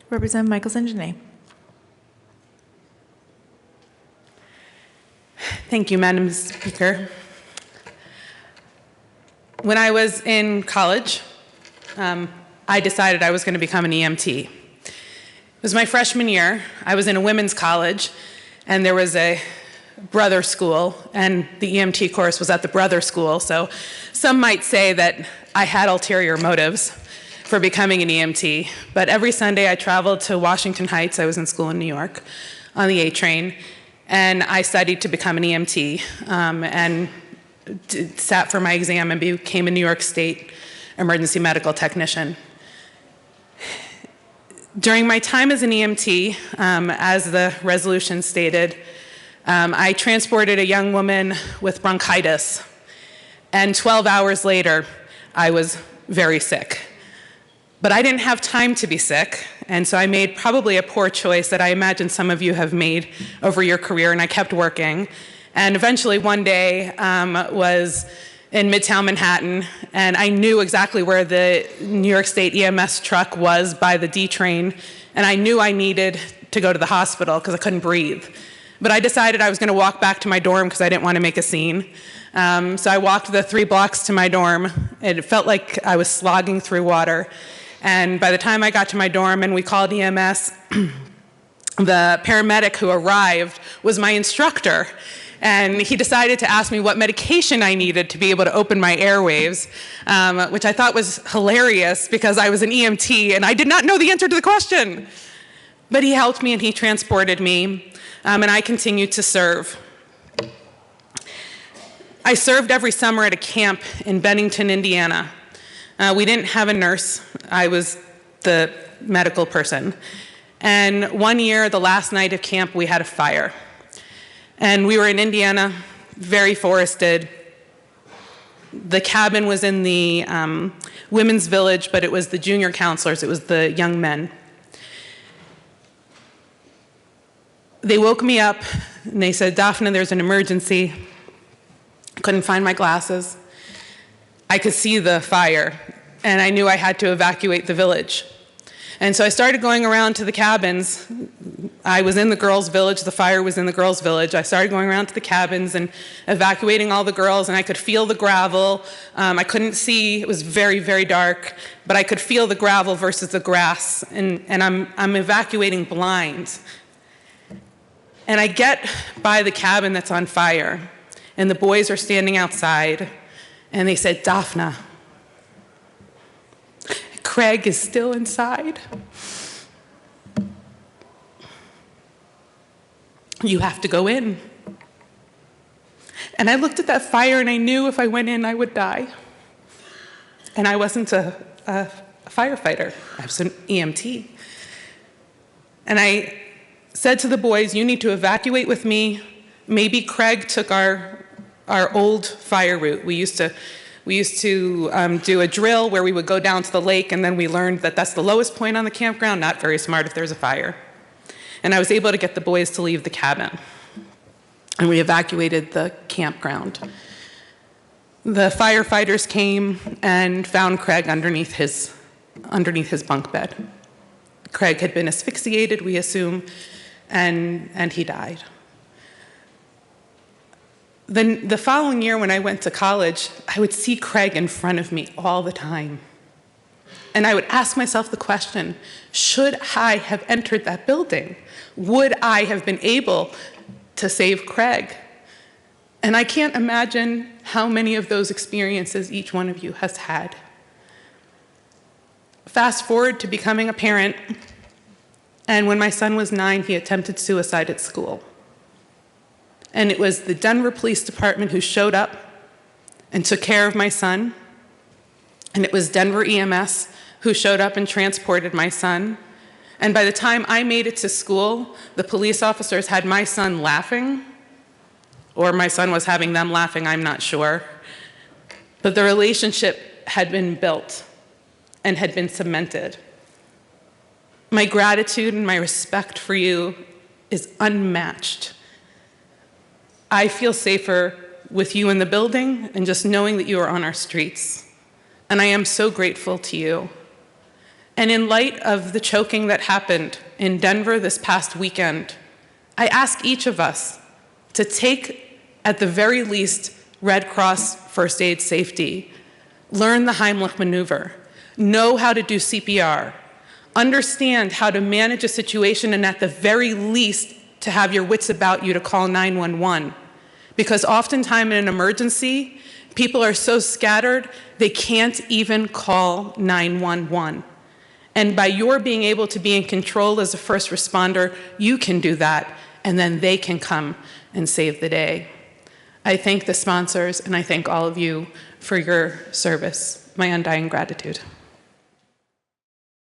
Representative Michaelson, Jenet. Thank you, Madam Speaker. When I was in college, I decided I was going to become an EMT. It was my freshman year. I was in a women's college, and there was a brother school, and the EMT course was at the brother school, so some might say that I had ulterior motives for becoming an EMT, but every Sunday I traveled to Washington Heights. I was in school in New York on the A train, and I studied to become an EMT, and sat for my exam and became a New York State emergency medical technician. During my time as an EMT, as the resolution stated, I transported a young woman with bronchitis, and 12 hours later, I was very sick. But I didn't have time to be sick, and so I made probably a poor choice that I imagine some of you have made over your career, and I kept working. And eventually one day was in Midtown Manhattan, and I knew exactly where the New York State EMS truck was by the D train, and I knew I needed to go to the hospital because I couldn't breathe. But I decided I was going to walk back to my dorm because I didn't want to make a scene. So I walked the 3 blocks to my dorm. It felt like I was slogging through water. And by the time I got to my dorm and we called EMS, the paramedic who arrived was my instructor. And he decided to ask me what medication I needed to be able to open my airwaves, which I thought was hilarious because I was an EMT and I did not know the answer to the question. But he helped me and he transported me, and I continued to serve. I served every summer at a camp in Bennington, Indiana. We didn't have a nurse. I was the medical person. And one year, the last night of camp, we had a fire. And we were in Indiana, very forested. The cabin was in the women's village, but it was the junior counselors, it was the young men. They woke me up and they said, "Daphne, there's an emergency." I couldn't find my glasses. I could see the fire, and I knew I had to evacuate the village. And so I started going around to the cabins. I was in the girls' village, the fire was in the girls' village. I started going around to the cabins and evacuating all the girls, and I could feel the gravel. I couldn't see, it was very, very dark, but I could feel the gravel versus the grass, and I'm evacuating blind. And I get by the cabin that's on fire, and the boys are standing outside, and they said, "Daphne, Craig is still inside. You have to go in." And I looked at that fire and I knew if I went in, I would die. And I wasn't a firefighter, I was an EMT. And I said to the boys, "You need to evacuate with me." Maybe Craig took our old fire route. We used to do a drill where we would go down to the lake, and then we learned that that's the lowest point on the campground, not very smart if there's a fire. And I was able to get the boys to leave the cabin. And we evacuated the campground. The firefighters came and found Craig underneath his bunk bed. Craig had been asphyxiated, we assume, and he died. Then the following year when I went to college, I would see Craig in front of me all the time. And I would ask myself the question, should I have entered that building? Would I have been able to save Craig? And I can't imagine how many of those experiences each one of you has had. Fast forward to becoming a parent, and when my son was 9, he attempted suicide at school. And it was the Denver Police Department who showed up and took care of my son. And it was Denver EMS who showed up and transported my son. And by the time I made it to school, the police officers had my son laughing, or my son was having them laughing, I'm not sure. But the relationship had been built and had been cemented. My gratitude and my respect for you is unmatched. I feel safer with you in the building and just knowing that you are on our streets. And I am so grateful to you. And in light of the choking that happened in Denver this past weekend, I ask each of us to take, at the very least, Red Cross first aid safety, learn the Heimlich maneuver, know how to do CPR, understand how to manage a situation, and at the very least, to have your wits about you to call 911. Because oftentimes in an emergency, people are so scattered, they can't even call 911. And by your being able to be in control as a first responder, you can do that, and then they can come and save the day. I thank the sponsors, and I thank all of you for your service. My undying gratitude.